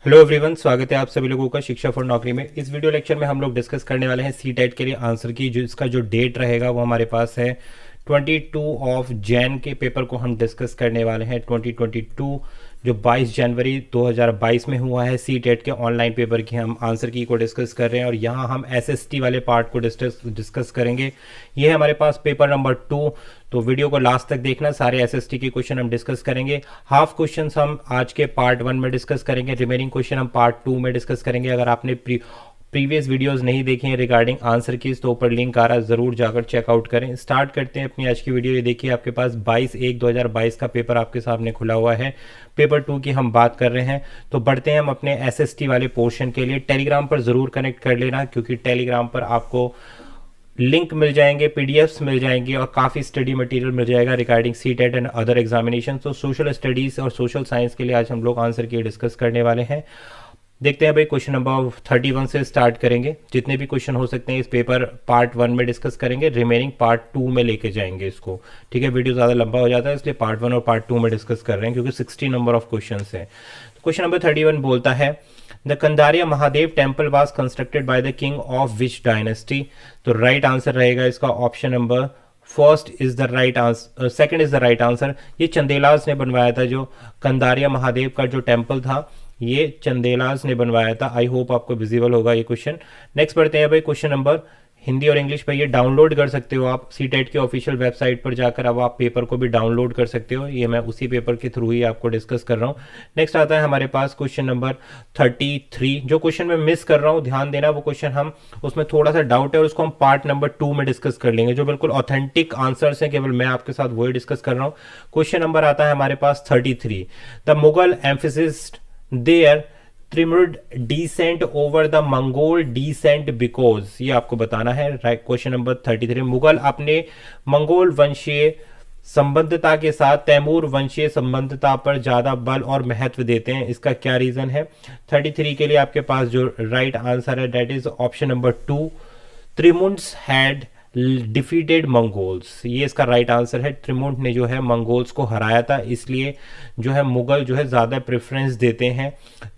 Hello everyone, स्वागत है आप सभी लोगों का शिक्षा फॉर नौकरी में। इस वीडियो लेक्चर में हम लोग डिस्कस करने वाले हैं सी टेट के लिए आंसर की। जो इसका जो डेट रहेगा वो हमारे पास है 22 ऑफ जैन के पेपर को हम डिस्कस करने वाले हैं। 2022 जो 22 जनवरी 2022 में हुआ है सी टेट के ऑनलाइन पेपर की हम आंसर की को डिस्कस कर रहे हैं और यहाँ हम एसएसटी वाले पार्ट को डिस्कस करेंगे। ये है हमारे पास पेपर नंबर 2। तो वीडियो को लास्ट तक देखना, सारे एसएसटी के क्वेश्चन हम डिस्कस करेंगे। हाफ क्वेश्चन हम आज के पार्ट 1 में डिस्कस करेंगे, रिमेनिंग क्वेश्चन हम पार्ट 2 में डिस्कस करेंगे। अगर आपने प्रीवियस वीडियोस नहीं देखे हैं रिगार्डिंग आंसर कीज तो ऊपर लिंक आ रहा है, जरूर जाकर चेकआउट करें। स्टार्ट करते हैं अपनी आज की वीडियो। ये देखिए आपके पास 22/1/2022 का पेपर आपके सामने खुला हुआ है। पेपर 2 की हम बात कर रहे हैं। तो बढ़ते हैं हम अपने एसएसटी वाले पोर्शन के लिए। टेलीग्राम पर जरूर कनेक्ट कर लेना, क्योंकि टेलीग्राम पर आपको लिंक मिल जाएंगे, पीडीएफ्स मिल जाएंगे और काफ़ी स्टडी मटेरियल मिल जाएगा regarding CTET and other examination. तो सोशल स्टडीज़ और सोशल साइंस के लिए आज हम लोग आंसर की डिस्कस करने वाले हैं। देखते हैं भाई, क्वेश्चन नंबर 31 से स्टार्ट करेंगे। जितने भी क्वेश्चन हो सकते हैं इस पेपर पार्ट 1 में डिस्कस करेंगे, रिमेनिंग पार्ट 2 में लेके जाएंगे इसको। ठीक है, वीडियो ज़्यादा लंबा हो जाता है इसलिए पार्ट 1 और पार्ट 2 में डिस्कस कर रहे हैं, क्योंकि 60 नंबर ऑफ क्वेश्चन है। क्वेश्चन नंबर 31 बोलता है the Kandariya Mahadev temple was constructed by the king of which dynasty. तो राइट आंसर रहेगा इसका option number first is the right answer, second is the right answer. ये चंदेलाज ने बनवाया था। जो कंदारिया महादेव का जो टेम्पल था ये चंदेलाज ने बनवाया था। आई होप आपको विजिबल होगा ये क्वेश्चन। नेक्स्ट बढ़ते हैं भाई, क्वेश्चन नंबर हिंदी और इंग्लिश पर। ये डाउनलोड कर सकते हो आप सी टेट की ऑफिशियल वेबसाइट पर जाकर। अब आप पेपर को भी डाउनलोड कर सकते हो। ये मैं उसी पेपर के थ्रू ही आपको डिस्कस कर रहा हूँ। नेक्स्ट आता है हमारे पास क्वेश्चन नंबर 33। जो क्वेश्चन मैं मिस कर रहा हूँ, ध्यान देना, वो क्वेश्चन हम उसमें थोड़ा सा डाउट है और उसको हम पार्ट नंबर 2 में डिस्कस कर लेंगे। जो बिल्कुल ऑथेंटिक आंसर्स हैं, केवल मैं आपके साथ वही डिस्कस कर रहा हूँ। क्वेश्चन नंबर आता है हमारे पास 33। The Mughal emphasised their Timur descent over the Mongol descent because, ये आपको बताना है। Question number 33। मुगल अपने मंगोल वंशीय संबंधता के साथ तैमूर वंशीय संबंधता पर ज्यादा बल और महत्व देते हैं। इसका क्या रीजन है? 33 के लिए आपके पास जो राइट आंसर है that is option number 2, Timurids had defeated Mongols. ये इसका राइट आंसर है। त्रिमुंड ने जो है मंगोल्स को हराया था, इसलिए जो है मुगल जो है ज़्यादा प्रेफरेंस देते हैं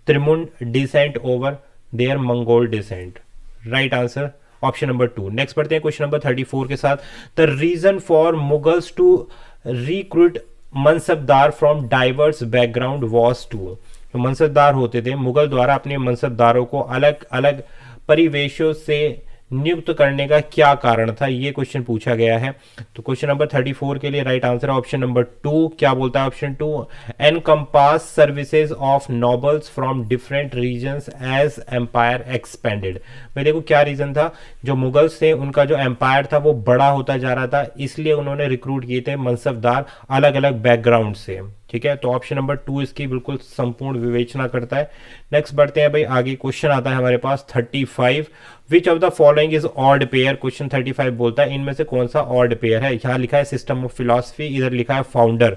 Timurid descent over their Mongol descent. Right answer option number 2। Next पढ़ते हैं क्वेश्चन नंबर 34 के साथ। The reason for Mughals to recruit mansabdar from diverse background was to. जो मनसबदार होते थे मुगल द्वारा अपने मनसबदारों को अलग अलग परिवेशों से नियुक्त करने का क्या कारण था, ये क्वेश्चन पूछा गया है। तो क्वेश्चन नंबर 34 के लिए राइट आंसर ऑप्शन नंबर 2। क्या बोलता है option 2? Encompass services of nobles from different regions as empire expanded. भाई देखो क्या रीजन था, जो मुगल्स थे उनका जो एम्पायर था वो बड़ा होता जा रहा था, इसलिए उन्होंने रिक्रूट किए थे मनसबदार अलग अलग बैकग्राउंड से। ठीक है, तो ऑप्शन नंबर 2 इसकी बिल्कुल संपूर्ण विवेचना करता है। नेक्स्ट बढ़ते हैं भाई आगे। क्वेश्चन आता है हमारे पास 35। विच of the following is odd pair. Question 35 बोलता है इनमें से कौन सा ऑड पेयर है। यहाँ लिखा है सिस्टम ऑफ फिलॉसफी, इधर लिखा है फाउंडर।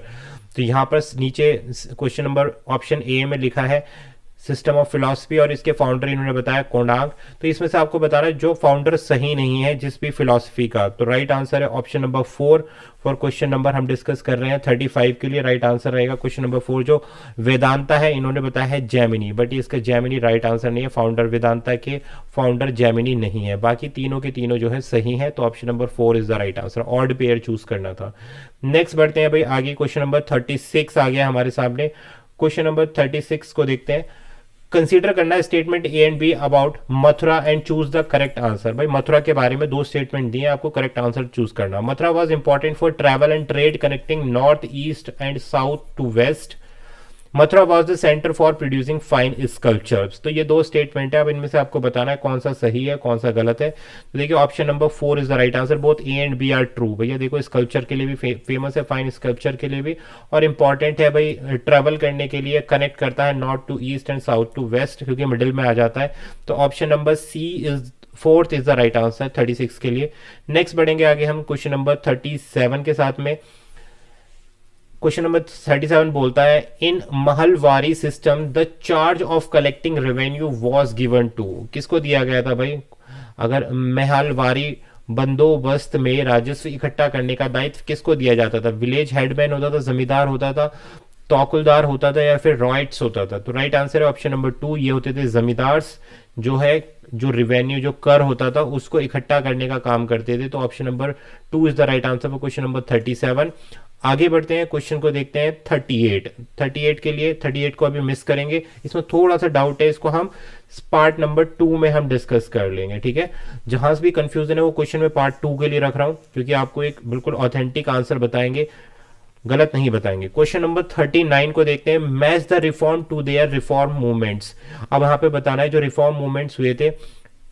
तो यहाँ पर नीचे क्वेश्चन नंबर ऑप्शन ए में लिखा है सिस्टम ऑफ फिलॉसफी और इसके फाउंडर इन्होंने बताया कोणार्क। तो इसमें से आपको बताना है जो फाउंडर सही नहीं है जिस भी फिलॉसफी का। तो राइट आंसर है option number 4 for question number हम डिस्कस कर रहे हैं 35 के लिए। राइट आंसर रहेगा क्वेश्चन नंबर 4। जो वेदांता है इन्होंने बताया है जैमिनी, बट इसका जैमिनी राइट आंसर नहीं है। फाउंडर वेदांता के फाउंडर जैमिनी नहीं है। बाकी तीनों के तीनों जो है सही है। तो option number 4 is the right answer. Odd pair choose करना था। नेक्स्ट बढ़ते हैं भाई आगे। क्वेश्चन नंबर 36 आ गया हमारे सामने। क्वेश्चन नंबर 36 को देखते हैं। कंसीडर करना है statement A and be about Mathura and choose the correct answer. भाई मथुरा के बारे में 2 स्टेटमेंट दिए, आपको करेक्ट आंसर चूज करना। Mathura was important for travel and trade connecting north east and south to west. Mathura was the centre for producing fine sculptures. तो ये 2 statement है। अब इनमें से आपको बताना है कौन सा सही है कौन सा गलत है। तो देखिए option number 4 is the right answer. Both A and B are true. भैया देखो स्कल्पचर के लिए भी फेमस है, फाइन स्कल्पचर के लिए भी, और इंपॉर्टेंट है भाई ट्रैवल करने के लिए, कनेक्ट करता है north to east and south to west, क्योंकि मिडिल में आ जाता है। तो option number C is 4th is the right answer 36 के लिए। नेक्स्ट बढ़ेंगे आगे हम क्वेश्चन नंबर 37 के साथ में। क्वेश्चन नंबर 37 बोलता है in Mahalwari system the charge of collecting revenue was given to. किसको दिया गया था भाई? अगर महलवारी बंदोबस्त में राजस्व इकट्ठा करने का दायित्व किसको दिया जाता था? विलेज हेडमैन होता था, जमींदार होता था, तौकुलदार होता था या फिर रॉयट्स होता था? तो राइट आंसर है ऑप्शन नंबर 2, ये होते थे जमींदार्स, जो है जो रिवेन्यू जो कर होता था उसको इकट्ठा करने का काम करते थे। तो option number 2 is the right answer for question number 37। आगे बढ़ते हैं, क्वेश्चन को देखते हैं 38 के लिए। 38 को अभी मिस करेंगे, इसमें थोड़ा सा डाउट है, इसको हम पार्ट नंबर 2 में हम डिस्कस कर लेंगे, ठीक है। जहां से भी कंफ्यूजन है वो क्वेश्चन में पार्ट 2 के लिए रख रहा हूं, क्योंकि आपको एक बिल्कुल ऑथेंटिक आंसर बताएंगे, गलत नहीं बताएंगे। क्वेश्चन नंबर 39 को देखते हैं, match the reform to their reform movements. अब यहाँ पे बताना है जो रिफॉर्म मूवमेंट्स हुए थे,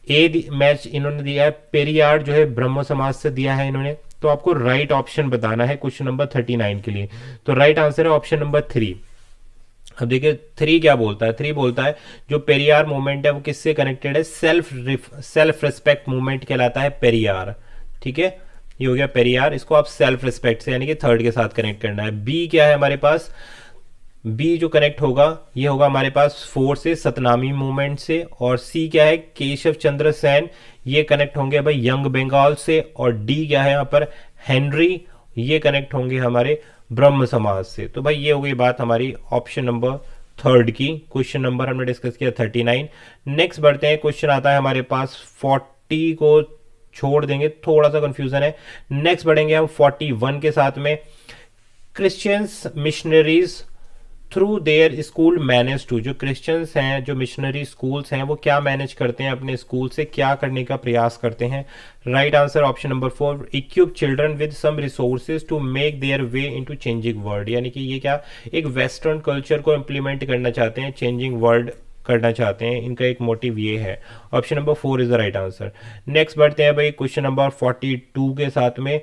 ए मैच इन्होंने दिया है पेरियार जो है ब्रह्म समाज से दिया है इन्होंने, तो आपको राइट ऑप्शन बताना है क्वेश्चन नंबर 39 के लिए। तो राइट आंसर है ऑप्शन नंबर 3। अब देखिए 3 क्या बोलता है, 3 बोलता है जो पेरियार मूवमेंट है वो किससे कनेक्टेड है, सेल्फ रिस्पेक्ट मूवमेंट कहलाता है पेरियार, ठीक है। ये हो गया पेरियार, इसको आप सेल्फ रिस्पेक्ट से यानी कि थर्ड के साथ कनेक्ट करना है। बी क्या है हमारे पास, बी जो कनेक्ट होगा ये होगा हमारे पास 4 से सतनामी मूवमेंट से, और सी क्या है केशव चंद्र सेन, ये कनेक्ट होंगे भाई यंग बंगाल से, और डी क्या है यहाँ पर हेनरी, ये कनेक्ट होंगे हमारे ब्रह्म समाज से। तो भाई ये हो गई बात हमारी ऑप्शन नंबर 3 की। क्वेश्चन नंबर हमने डिस्कस किया 39। नेक्स्ट बढ़ते हैं, क्वेश्चन आता है हमारे पास 40 को छोड़ देंगे, थोड़ा सा कंफ्यूजन है। नेक्स्ट बढ़ेंगे हम 41 के साथ में, Christians missionaries through their school manage to, जो क्रिश्चियंस हैं जो मिशनरी स्कूल्स हैं वो क्या मैनेज करते हैं अपने स्कूल से, क्या करने का प्रयास करते हैं। Right answer option number 4, equip children with some resources to make their way into changing world, यानी कि ये क्या एक वेस्टर्न कल्चर को इम्प्लीमेंट करना चाहते हैं, चेंजिंग वर्ल्ड करना चाहते हैं, इनका एक मोटिव ये है। Option number 4 is the right answer. Next बढ़ते हैं भाई क्वेश्चन नंबर 42 के साथ में।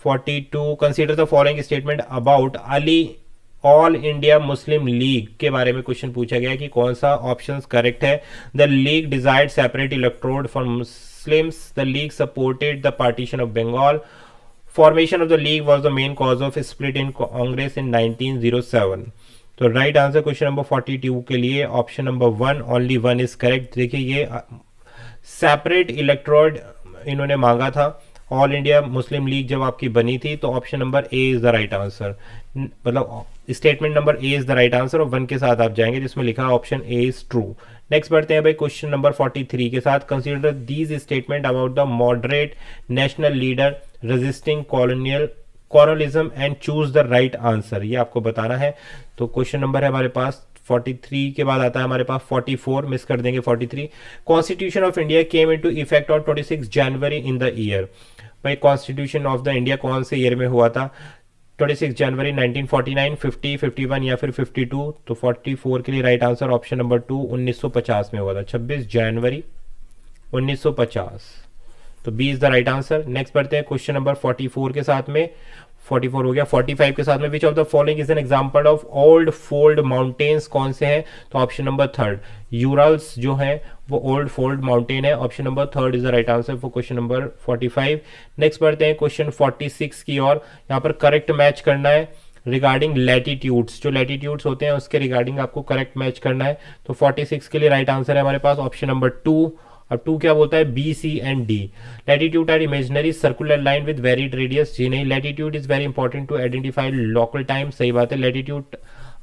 42, consider the following statement about all All India Muslim League के बारे में क्वेश्चन पूछा गया कि कौन सा ऑप्शन करेक्ट है। The League desired separate electorate for Muslims, the League supported the partition of Bengal, formation of the League was the main cause of split in Congress in 1907। तो राइट आंसर क्वेश्चन नंबर 42 के लिए option number 1, only 1 is correct. देखिए ये separate electrode इन्होंने मांगा था, all India Muslim league जब आपकी बनी थी, तो option number A is the right answer, मतलब statement number A is the right answer, और 1 के साथ आप जाएंगे जिसमें लिखा है option A is true. Next बढ़ते हैं भाई क्वेश्चन नंबर 43 के साथ, consider these statement about the moderate national leader resisting colonialism and choose the right answer, ये आपको बताना है। तो क्वेश्चन नंबर है हमारे पास 43 के बाद आता है हमारे पास 44, मिस कर देंगे 43। Constitution of India came into effect on 26 January in the year, भाई कॉन्स्टिट्यूशन ऑफ द इंडिया कौन से ईयर में हुआ था, 26 जनवरी 1949, 50, 51 या फिर 52। तो 44 के लिए राइट आंसर ऑप्शन नंबर 2, 1950 में हुआ था, 26 जनवरी 1950। तो B is the right answer. Next बढ़ते हैं क्वेश्चन नंबर 44 के साथ में, 44 हो गया। 45 के साथ में, विच of the following is an example of old fold mountains, कौन से हैं, तो ऑप्शन नंबर 3, यूरल्स जो है वो ओल्ड फोल्ड माउंटेन है, option number 3 is the right answer for question number 45। Next बढ़ते हैं क्वेश्चन 46 की ओर, यहाँ पर करेक्ट मैच करना है रिगार्डिंग लैटिट्यूड्स, जो लैटिट्यूड्स होते हैं उसके रिगार्डिंग आपको करेक्ट मैच करना है। तो 46 के लिए राइट आंसर है हमारे पास ऑप्शन नंबर 2। अब 2 क्या बोलता है, B, C and D. Latitude are imaginary circular line with varied radius, जी नहीं। Latitude is very important to identify local time, सही बात है। लैटिट्यूड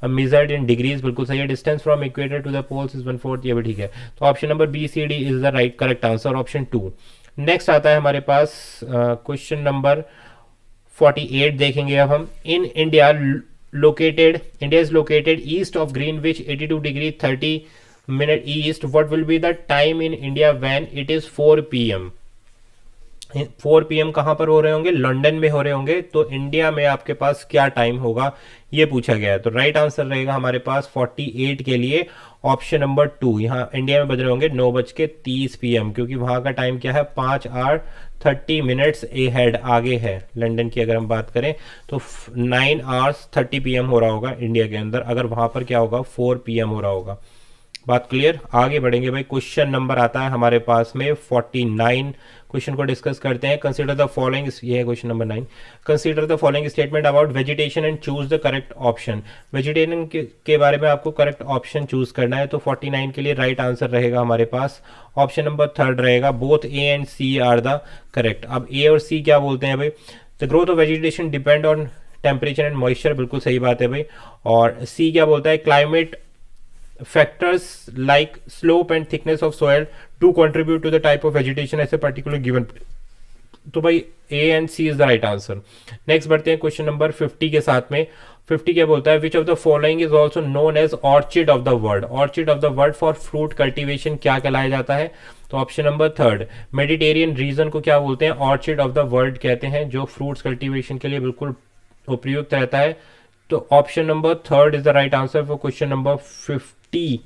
मेजर्ड इन डिग्रीज, बिल्कुल सही है। Distance from equator to the poles is 1/4, ये भी ठीक है। तो option number B, C, D is the right correct answer, option 2। नेक्स्ट आता है हमारे पास क्वेश्चन नंबर 48 देखेंगे अब हम। In India is located east of Greenwich 82 degree 30 minute east, what will be the time in India when it is 4 PM? 4 PM कहाँ पर हो रहे होंगे, लंदन में हो रहे होंगे, तो इंडिया में आपके पास क्या टाइम होगा ये पूछा गया है। तो राइट आंसर रहेगा हमारे पास 48 के लिए ऑप्शन नंबर 2। यहाँ इंडिया में बज रहे होंगे 9:30 PM, क्योंकि वहाँ का टाइम क्या है 5 hour 30 minutes अहेड आगे है। लंदन की अगर हम बात करें तो 9 hours 30 PM हो रहा होगा इंडिया के अंदर, अगर वहाँ पर क्या होगा 4 PM हो रहा होगा। बात क्लियर, आगे बढ़ेंगे भाई। क्वेश्चन नंबर आता है हमारे पास में 49, क्वेश्चन को डिस्कस करते हैं। कंसीडर द फॉलोइंग, ये है question number 9। Consider the following statement about vegetation and choose the correct option. Vegetation के बारे में आपको करेक्ट ऑप्शन चूज करना है। तो 49 के लिए राइट आंसर रहेगा हमारे पास ऑप्शन नंबर 3 रहेगा, both A and C are the correct. अब ए और सी क्या बोलते हैं भाई, the growth of vegetation depend on temperature and moisture, बिल्कुल सही बात है भाई। और सी क्या बोलता है, climate factors like slope and thickness of soil to contribute to the type of vegetation as a particular given. तो भाई A and C is the right answer. Next बढ़ते हैं क्वेश्चन नंबर 50 के साथ में। 50 क्या बोलता है, which of the following is also known as orchard of the world. Orchard of the world for fruit cultivation क्या कहलाया जाता है? तो option number third, Mediterranean region को क्या बोलते हैं? ऑर्चिड ऑफ द वर्ल्ड कहते हैं, जो फ्रूट्स कल्टिवेशन के लिए बिल्कुल उपयुक्त रहता है। तो option number third is the right answer for question number 50।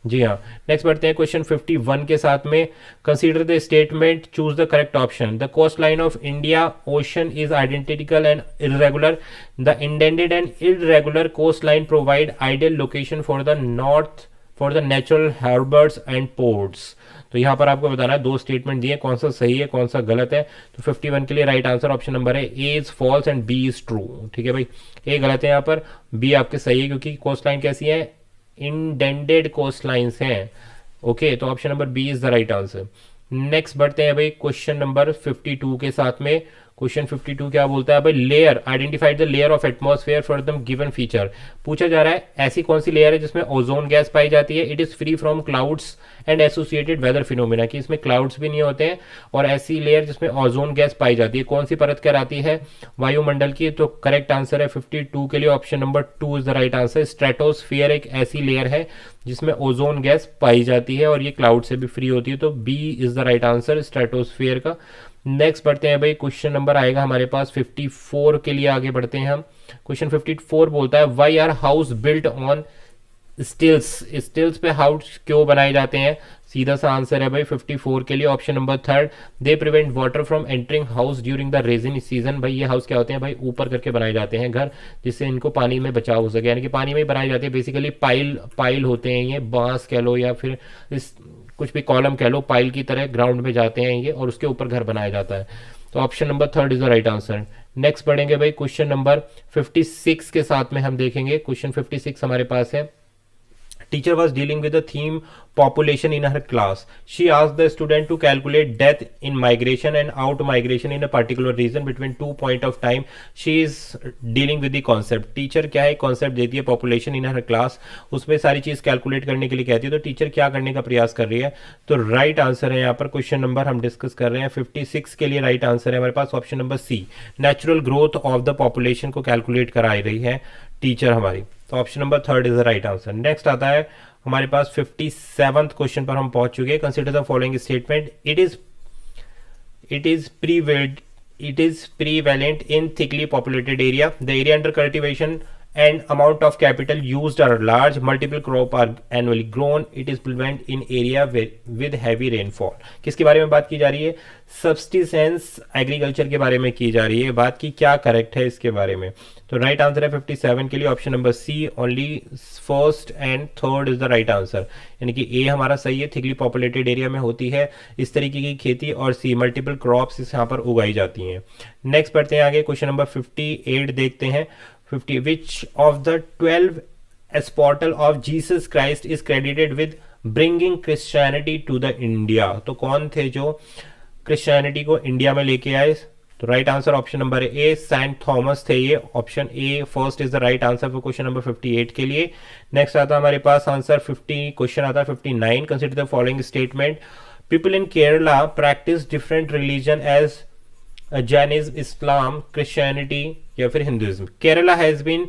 जी हाँ। नेक्स्ट बढ़ते हैं क्वेश्चन 51 के साथ में। Consider the statement, choose the correct option. The coast line of India ocean is identical and irregular. The indented and irregular coast line provide ideal location for the north for the natural harbours and ports. तो यहाँ पर आपको बताना है, दो statement दिए, कौन सा सही है कौन सा गलत है। तो 51 के लिए राइट आंसर ऑप्शन नंबर है A is false and B is true. ठीक है भाई, ए गलत है यहाँ पर, बी आपके सही है, क्योंकि कोस्ट लाइन कैसी है? इंडेंटेड कोस्ट लाइन्स हैं। ओके, तो option number B is the right answer. Next बढ़ते हैं भाई क्वेश्चन नंबर 52 के साथ में। क्वेश्चन 52 क्या बोलता है भाई, layer, identified the layer of atmosphere for the given feature. पूछा जा रहा है ऐसी कौन सी लेयर है जिसमें ओजोन गैस पाई जाती है। It is free from clouds and associated weather phenomena, कि इसमें क्लाउड्स भी नहीं होते हैं, और ऐसी लेयर जिसमें ओजोन गैस पाई जाती है। कौन सी परत कहलाती है? वायुमंडल की। तो करेक्ट आंसर है 52 के लिए option number 2 is the right answer. Stratosphere एक ऐसी लेयर है जिसमें ओजोन गैस पाई जाती है और ये क्लाउड से भी फ्री होती है। तो B is the right answer stratosphere का। नेक्स्ट बढ़ते हैं भाई, क्वेश्चन नंबर आएगा हमारे पास 54 के लिए, आगे बढ़ते हैं हम। क्वेश्चन 54 बोलता है, why are house built on stilts. Stilts पे हाउस क्यों बनाए जाते हैं? सीधा सा आंसर है भाई 54 के लिए option number third. They prevent water from entering house during the resin season. भाई ये हाउस क्या होते हैं भाई, ऊपर करके बनाए जाते हैं घर, जिससे इनको पानी में बचाव हो सके, यानी कि पानी में ही बनाए जाते हैं। बेसिकली पाइल होते हैं ये, बांस कह लो या फिर इस कुछ भी कॉलम कह लो, पाइल की तरह ग्राउंड में जाते हैं ये, और उसके ऊपर घर बनाया जाता है। तो option number third is the right answer. Next पढ़ेंगे भाई क्वेश्चन नंबर 56 के साथ में हम देखेंगे। क्वेश्चन 56 हमारे पास है, teacher was dealing with the theme population in her class. She asked the student to calculate death in migration and out migration in a particular region between 2 point of time. She is dealing with the concept. Teacher क्या है, concept देती है population in her class, उसमें सारी चीज calculate करने के लिए कहती है। तो टीचर क्या करने का प्रयास कर रही है? तो राइट आंसर है यहाँ पर, क्वेश्चन नंबर हम डिस्कस कर रहे हैं 56 के लिए राइट आंसर है हमारे पास option number C. Natural growth of the population को कैलकुलेट करा रही है टीचर हमारी। तो option number third is the right answer. Next आता है हमारे पास 57th क्वेश्चन पर हम पहुंच चुके हैं। Consider the following statement, it is prevalent in thickly populated area. The area under cultivation and amount of capital used are large. Multiple crop are annually grown. It is prevalent in area with heavy rainfall. किसके बारे में बात की जा रही है? Substance agriculture के बारे में की जा रही है बात की। क्या करेक्ट है इसके बारे में? तो राइट आंसर है 57 के लिए option number C. Only first and third is the right answer, यानी कि ए हमारा सही है, थिकली पॉपुलेटेड एरिया में होती है इस तरीके की खेती, और सी मल्टीपल क्रॉप्स इस यहाँ पर उगाई जाती हैं। नेक्स्ट बढ़ते हैं आगे, क्वेश्चन नंबर 58 देखते हैं। 50 which of the 12 apostle of Jesus Christ is credited with bringing Christianity to the India? तो कौन थे जो क्रिश्चियनिटी को इंडिया में लेके आए? तो right answer option number A, Saint Thomas थे ये। Option A first is the right answer for question number 58 के लिए। नेक्स्ट आता है हमारे पास आंसर 50, क्वेश्चन आता है 59। Consider the following statement, people in Kerala practice different religion as Jainism, Islam, Christianity या फिर Hinduism. Kerala has been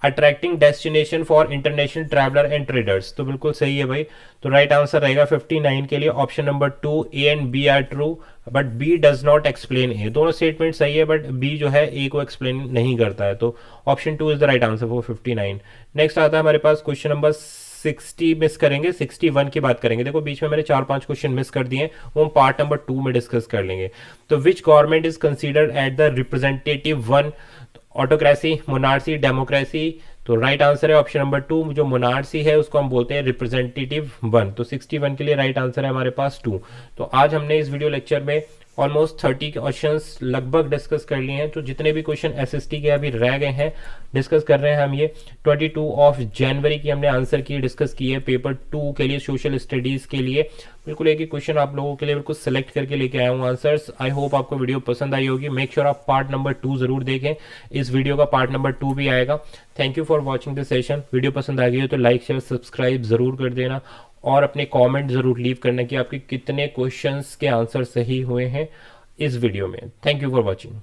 attracting destination for international traveller and traders. तो बिल्कुल सही है भाई। तो राइट आंसर रहेगा 59 के लिए option number 2। A and B are true but B does not explain A. दोनों स्टेटमेंट सही है बट बी जो है ए को एक्सप्लेन नहीं करता है। तो option 2 is the right answer for 59। Next आता है हमारे पास क्वेश्चन नंबर 60 मिस करेंगे, 61 की बात करेंगे। देखो बीच में मैंने 4-5 क्वेश्चन मिस कर दिए, वो हम पार्ट नंबर 2 में डिस्कस कर लेंगे। तो which government is considered at the representative one? Autocracy, monarchy, democracy. तो राइट आंसर है ऑप्शन नंबर 2। जो मोनार्सी है उसको हम बोलते हैं रिप्रेजेंटेटिव वन। तो 61 के लिए राइट आंसर है हमारे पास 2। तो आज हमने इस वीडियो लेक्चर में ऑलमोस्ट 30 क्वेश्चंस लगभग डिस्कस कर लिए हैं। तो जितने भी क्वेश्चन एसएसटी के अभी रह गए हैं डिस्कस कर रहे हैं हम ये। 22 ऑफ जनवरी की हमने आंसर की डिस्कस की है पेपर 2 के लिए, सोशल स्टडीज़ के लिए। बिल्कुल एक ही क्वेश्चन आप लोगों के लिए बिल्कुल सेलेक्ट करके लेके आया हूँ आंसर्स। आई होप आपको वीडियो पसंद आई होगी। मेक श्योर आप पार्ट नंबर 2 ज़रूर देखें, इस वीडियो का पार्ट नंबर 2 भी आएगा। Thank you for watching this session. Video पसंद आ गई हो तो लाइक शेयर सब्सक्राइब ज़रूर कर देना और अपने कमेंट ज़रूर लीव करना कि आपके कितने क्वेश्चंस के आंसर सही हुए हैं इस वीडियो में। Thank you for watching.